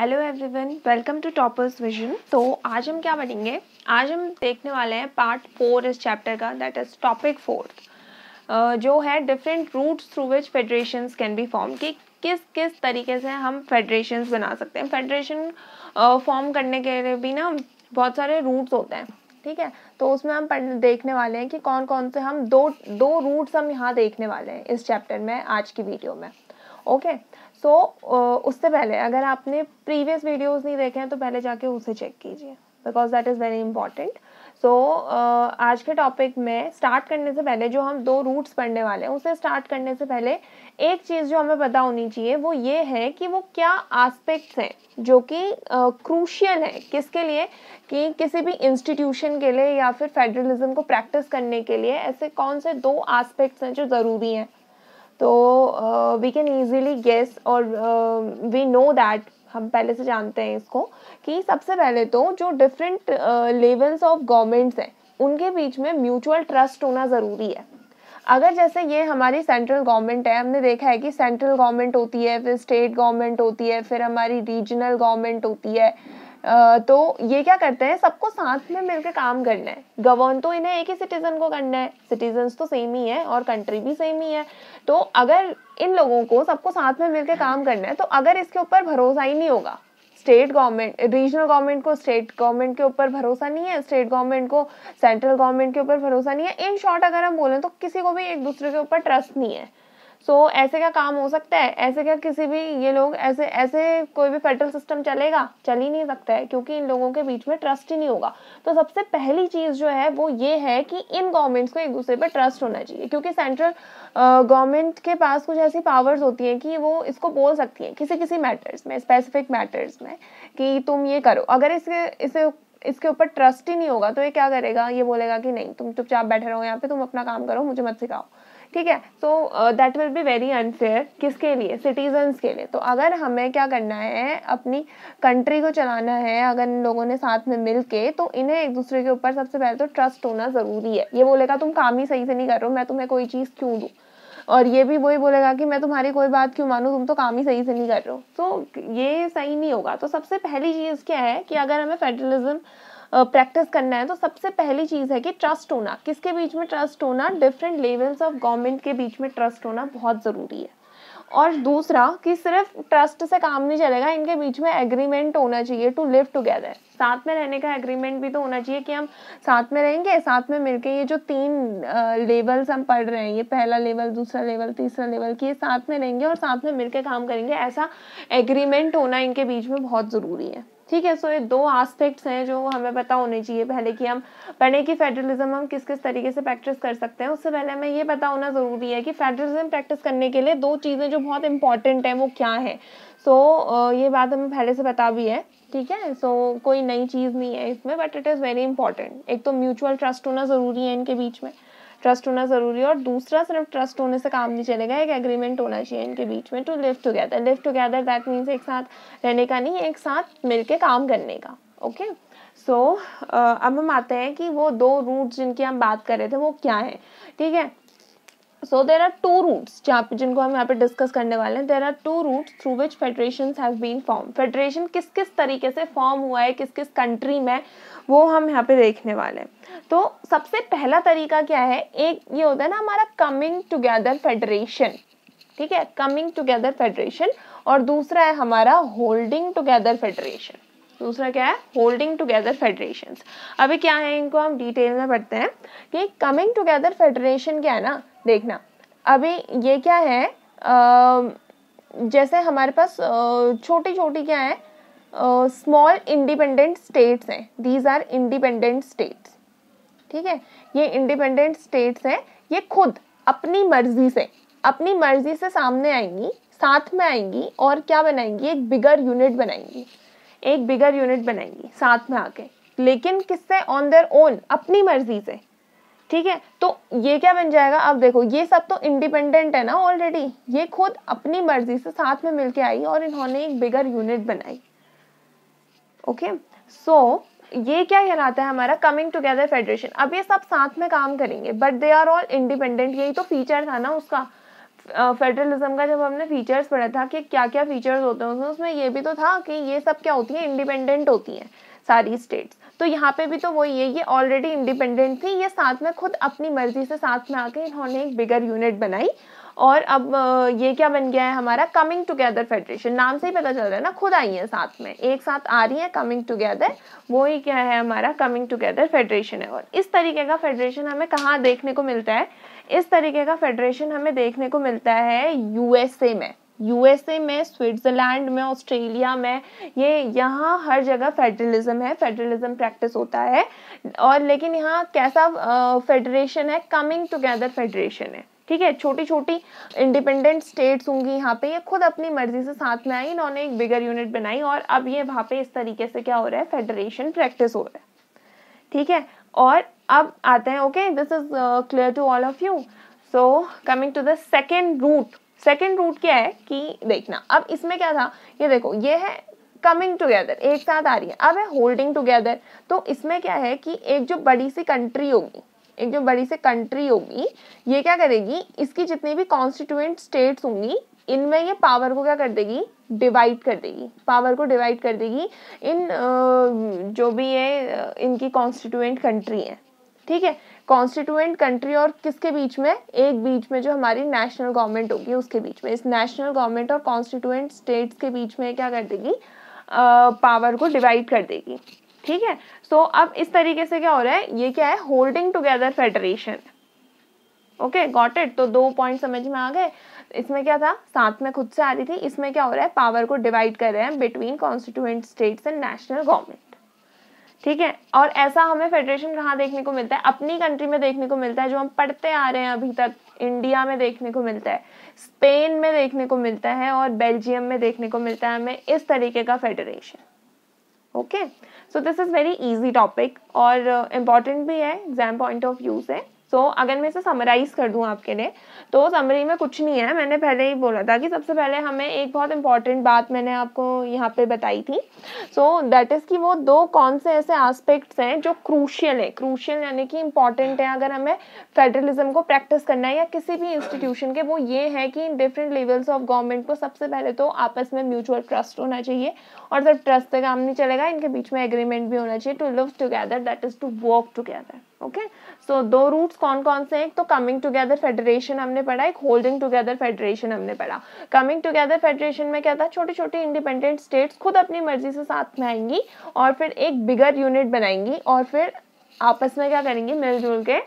Hello everyone, welcome to Toppers Vision. तो आज हम क्या पढ़ेंगे? आज हम देखने वाले हैं पार्ट 4 इस चैप्टर का, दैट इज टॉपिक 4 जो है different routes through which federations can be form, कि किस किस तरीके से हम फेडरेशंस बना सकते हैं। फेडरेशन फॉर्म करने के लिए भी ना बहुत सारे रूट्स होते हैं, ठीक है। तो उसमें हम देखने वाले हैं कि कौन कौन से हम दो रूट्स हम यहाँ देखने वाले हैं इस चैप्टर में आज की वीडियो में। ओके, सो उससे पहले अगर आपने प्रीवियस वीडियोस नहीं देखे हैं तो पहले जाके उसे चेक कीजिए, because that is very important. So आज के टॉपिक में स्टार्ट करने से पहले जो हम 2 रूट्स पढ़ने वाले हैं, उसे स्टार्ट करने से पहले एक चीज़ जो हमें पता होनी चाहिए वो ये है कि वो क्या एस्पेक्ट्स हैं जो कि क्रूशियल है किसके लिए, कि किसी भी इंस्टीट्यूशन के लिए या फिर फेडरलिज्म को प्रैक्टिस करने के लिए ऐसे कौन से 2 एस्पेक्ट्स हैं जो ज़रूरी हैं। तो वी कैन ईजीली गेस और वी नो दैट, हम पहले से जानते हैं इसको, कि सबसे पहले तो जो डिफरेंट लेवल्स ऑफ गवर्नमेंट्स हैं उनके बीच में म्यूचुअल ट्रस्ट होना ज़रूरी है। अगर जैसे ये हमारी सेंट्रल गवर्नमेंट है, हमने देखा है कि सेंट्रल गवर्नमेंट होती है, फिर स्टेट गवर्नमेंट होती है, फिर हमारी रीजनल गवर्नमेंट होती है। तो ये क्या करते हैं, सबको साथ में मिलकर काम करना है। गवर्न तो इन्हें एक ही सिटीजन को करना है, सिटीजन्स तो सेम ही है और कंट्री भी सेम ही है। तो अगर इन लोगों को सबको साथ में मिलकर काम करना है, तो अगर इसके ऊपर भरोसा ही नहीं होगा, स्टेट गवर्नमेंट, रीजनल गवर्नमेंट को स्टेट गवर्नमेंट के ऊपर भरोसा नहीं है, स्टेट गवर्नमेंट को सेंट्रल गवर्नमेंट के ऊपर भरोसा नहीं है, इन शॉर्ट अगर हम बोलें तो किसी को भी एक दूसरे के ऊपर ट्रस्ट नहीं है। सो ऐसे क्या काम हो सकता है? ऐसे क्या किसी भी ये लोग ऐसे कोई भी फेडरल सिस्टम चलेगा? चल ही नहीं सकता है, क्योंकि इन लोगों के बीच में ट्रस्ट ही नहीं होगा। तो सबसे पहली चीज जो है वो ये है कि इन गवर्नमेंट्स को एक दूसरे पर ट्रस्ट होना चाहिए, क्योंकि सेंट्रल गवर्नमेंट के पास कुछ ऐसी पावर्स होती हैं कि वो इसको बोल सकती है किसी किसी मैटर्स में, स्पेसिफिक मैटर्स में, कि तुम ये करो। अगर इसके ऊपर ट्रस्ट ही नहीं होगा तो ये क्या करेगा? ये बोलेगा कि नहीं, तुम चुपचाप बैठे रहो यहाँ पे, तुम अपना काम करो, मुझे मत सिखाओ, ठीक है। So that will be very unfair. किसके लिए? सिटीजन्स के लिए। तो अगर हमें क्या करना है, अपनी कंट्री को चलाना है, अगर इन लोगों ने साथ में मिल के, तो इन्हें एक दूसरे के ऊपर सबसे पहले तो ट्रस्ट होना ज़रूरी है। ये बोलेगा तुम काम ही सही से नहीं कर रहे हो, मैं तुम्हें कोई चीज़ क्यों दूँ, और ये भी वही बोलेगा कि मैं तुम्हारी कोई बात क्यों मानूं, तुम तो काम ही सही से नहीं कर रहे हो। तो ये सही नहीं होगा। तो सबसे पहली चीज़ क्या है कि अगर हमें फेडरलिज्म प्रैक्टिस करना है तो सबसे पहली चीज़ है कि ट्रस्ट होना। किसके बीच में ट्रस्ट होना? डिफरेंट लेवल्स ऑफ गवर्नमेंट के बीच में ट्रस्ट होना बहुत ज़रूरी है। और दूसरा कि सिर्फ ट्रस्ट से काम नहीं चलेगा, इनके बीच में एग्रीमेंट होना चाहिए टू लिव टुगेदर। साथ में रहने का एग्रीमेंट भी तो होना चाहिए कि हम साथ में रहेंगे, साथ में मिलके ये जो 3 लेवल्स हम पढ़ रहे हैं, ये पहला लेवल, दूसरा लेवल, तीसरा लेवल, कि ये साथ में रहेंगे और साथ में मिलके काम करेंगे, ऐसा एग्रीमेंट होना इनके बीच में बहुत ज़रूरी है, ठीक है। सो ये 2 एस्पेक्ट्स हैं जो हमें पता होने चाहिए पहले, कि हम पढ़े कि फेडरलिज्म हम किस किस तरीके से प्रैक्टिस कर सकते हैं। उससे पहले हमें ये पता होना ज़रूरी है कि फेडरलिज्म प्रैक्टिस करने के लिए 2 चीज़ें जो बहुत इंपॉर्टेंट हैं वो क्या है। सो ये बात हमें पहले से पता भी है, ठीक है। सो कोई नई चीज़ नहीं है इसमें, but it is very important. एक तो म्यूचुअल ट्रस्ट होना ज़रूरी है, इनके बीच में ट्रस्ट होना ज़रूरी है, और दूसरा सिर्फ ट्रस्ट होने से काम नहीं चलेगा, एक एग्रीमेंट होना चाहिए इनके बीच में to live together. Live together that means एक साथ रहने का नहीं, एक साथ मिलके काम करने का। ओके, सो अब हम आते हैं कि वो 2 रूट्स जिनकी हम बात कर रहे थे वो क्या है, ठीक है। सो देर आर 2 रूट्स जिनको हम यहाँ पे डिस्कस करने वाले हैं। There are 2 routes through which federations have been form. Federation किस किस तरीके से फॉर्म हुआ है, किस किस कंट्री में, वो हम यहाँ पे देखने वाले हैं। तो सबसे पहला तरीका क्या है? एक ये होता है ना हमारा कमिंग टुगेदर फेडरेशन, ठीक है, कमिंग टुगेदर फेडरेशन, और दूसरा है हमारा होल्डिंग टुगेदर फेडरेशन। दूसरा क्या है? Holding together federations. अभी क्या है, इनको हम डिटेल में पढ़ते हैं कि कमिंग टुगेदर फेडरेशन क्या है ना। देखना, अभी ये क्या है, जैसे हमारे पास छोटी छोटी क्या है, स्मॉल इंडिपेंडेंट स्टेट्स हैं। दीज आर इंडिपेंडेंट स्टेट्स, ठीक है। ये इंडिपेंडेंट स्टेट्स हैं, ये खुद अपनी मर्जी से सामने आएंगी, साथ में आएंगी, और क्या बनाएंगी? एक बिगर यूनिट बनाएंगी साथ में आके, लेकिन किससे? ऑन देयर ओन, अपनी मर्जी से, ठीक है। तो ये क्या बन जाएगा? अब देखो, ये सब तो इंडिपेंडेंट है ना ऑलरेडी, ये खुद अपनी मर्जी से साथ में मिलके आई और इन्होंने एक बिगर यूनिट बनाई। ओके, सो ये क्या कहलाता है? हमारा कमिंग टुगेदर फेडरेशन। अब ये सब साथ में काम करेंगे, but they are all independent. यही तो फीचर था ना उसका, फेडरलिज्म का जब हमने फीचर्स पढ़ा था कि क्या क्या फीचर्स होते हैं उसमें ये भी तो था कि ये सब क्या होती है, इंडिपेंडेंट होती हैं सारी स्टेट्स। तो यहाँ पे भी तो वही है, ये ऑलरेडी इंडिपेंडेंट थी, ये साथ में खुद अपनी मर्जी से साथ में आके इन्होंने एक बिगर यूनिट बनाई और अब ये क्या बन गया है हमारा कमिंग टुगेदर फेडरेशन। नाम से ही पता चल रहा है ना, खुद आई है साथ में, एक साथ आ रही है कमिंग टुगेदर, वो ही क्या है हमारा कमिंग टुगेदर फेडरेशन है। और इस तरीके का फेडरेशन हमें कहाँ देखने को मिलता है, इस तरीके का फेडरेशन हमें देखने को मिलता है यूएसए में, यूएसए में, स्विट्जरलैंड में, ऑस्ट्रेलिया में, ये यहाँ हर जगह फेडरलिज्म है, फेडरलिज्म प्रैक्टिस होता है। और लेकिन यहाँ कैसा फेडरेशन है, कमिंग टुगेदर फेडरेशन है, ठीक है। छोटी छोटी इंडिपेंडेंट स्टेट्स होंगी यहाँ पे, ये खुद अपनी मर्जी से साथ में आई, इन्होंने एक बिगर यूनिट बनाई और अब ये वहाँ पे इस तरीके से क्या हो रहा है, फेडरेशन प्रैक्टिस हो रहा है, ठीक है। और अब आते हैं, okay this is clear to all of you. So coming to the second route, second route क्या है कि देखना, अब इसमें क्या था, ये देखो ये है कमिंग टुगेदर, एक साथ आ रही है, अब है होल्डिंग टुगेदर। तो इसमें क्या है कि एक जो बड़ी सी कंट्री होगी, एक जो बड़ी सी कंट्री होगी, ये क्या करेगी, इसकी जितनी भी कॉन्स्टिट्यूएंट स्टेट्स होंगी इनमें ये पावर को क्या कर देगी, डिवाइड कर देगी, पावर को डिवाइड कर देगी इन जो भी ये इनकी कॉन्स्टिट्यूएंट कंट्री है, ठीक है। कॉन्स्टिट्यूएंट कंट्री और किसके बीच में, एक बीच में जो हमारी नेशनल गवर्नमेंट होगी उसके बीच में, इस नेशनल गवर्नमेंट और कॉन्स्टिट्यूएंट स्टेट्स के बीच में क्या कर देगी, पावर को डिवाइड कर देगी, ठीक है। सो अब इस तरीके से क्या हो रहा है, ये क्या है, holding together federation, okay got it. तो 2 पॉइंट समझ में आ गए। इसमें क्या था, साथ में खुद से आ रही थी, इसमें क्या हो रहा है, पावर को डिवाइड कर रहे हैं between constituent states and national government, ठीक है। और ऐसा हमें फेडरेशन कहाँ देखने को मिलता है, अपनी कंट्री में देखने को मिलता है, जो हम पढ़ते आ रहे हैं अभी तक, इंडिया में देखने को मिलता है, स्पेन में देखने को मिलता है और बेल्जियम में देखने को मिलता है हमें इस तरीके का federation, okay. So this is very easy topic और इम्पॉर्टेंट भी है, एग्जाम पॉइंट ऑफ व्यू से। सो अगर मैं इसे समराइज कर दूं आपके लिए, तो समरी में कुछ नहीं है, मैंने पहले ही बोला था कि सबसे पहले हमें एक बहुत इंपॉर्टेंट बात मैंने आपको यहाँ पे बताई थी। सो दैट इज कि वो दो कौन से ऐसे एस्पेक्ट्स हैं जो क्रूशियल है, क्रूशियल यानी कि इंपॉर्टेंट है अगर हमें फेडरलिज्म को प्रैक्टिस करना है या किसी भी इंस्टीट्यूशन के, वो ये है कि डिफरेंट लेवल्स ऑफ गवर्नमेंट को सबसे पहले तो आपस में म्यूचुअल ट्रस्ट होना चाहिए, और जब ट्रस्ट से काम नहीं चलेगा इनके बीच में एग्रीमेंट भी होना चाहिए, to live together, that is to work together, okay. So दो रूट्स कौन कौन से हैं, एक तो कमिंग टुगेदर फेडरेशन हमने पढ़ा, एक होल्डिंग टुगेदर फेडरेशन हमने पढ़ा। कमिंग टुगेदर फेडरेशन में क्या था, छोटी छोटी इंडिपेंडेंट स्टेट्स खुद अपनी मर्जी से साथ में आएंगी और फिर एक बिगर यूनिट बनाएंगी और फिर आपस में क्या करेंगी, मिलजुल के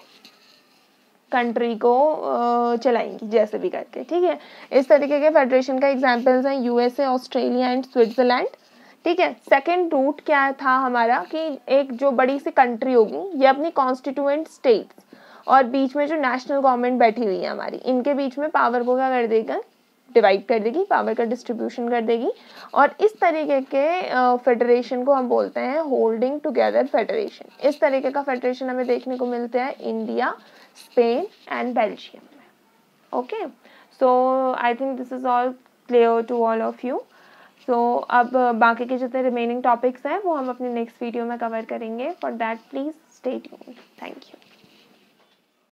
कंट्री को चलाएंगी जैसे भी करके, ठीक है। इस तरीके के फेडरेशन का एग्जांपल्स हैं यूएसए, ऑस्ट्रेलिया एंड स्विट्जरलैंड, ठीक है। सेकंड रूट क्या था हमारा कि एक जो बड़ी सी कंट्री होगी, ये अपनी कॉन्स्टिट्यूएंट स्टेट्स और बीच में जो नेशनल गवर्नमेंट बैठी हुई है हमारी, इनके बीच में पावर को क्या कर देगा, डिवाइड कर देगी, पावर का डिस्ट्रीब्यूशन कर देगी, और इस तरीके के फेडरेशन को हम बोलते हैं होल्डिंग टुगेदर फेडरेशन। इस तरीके का फेडरेशन हमें देखने को मिलते हैं इंडिया, स्पेन एंड बेल्जियम में, okay. So I think this is all clear to all of you. So अब बाकी के जितने रिमेनिंग टॉपिक्स हैं वो हम अपने नेक्स्ट वीडियो में कवर करेंगे। For that please stay tuned, thank you.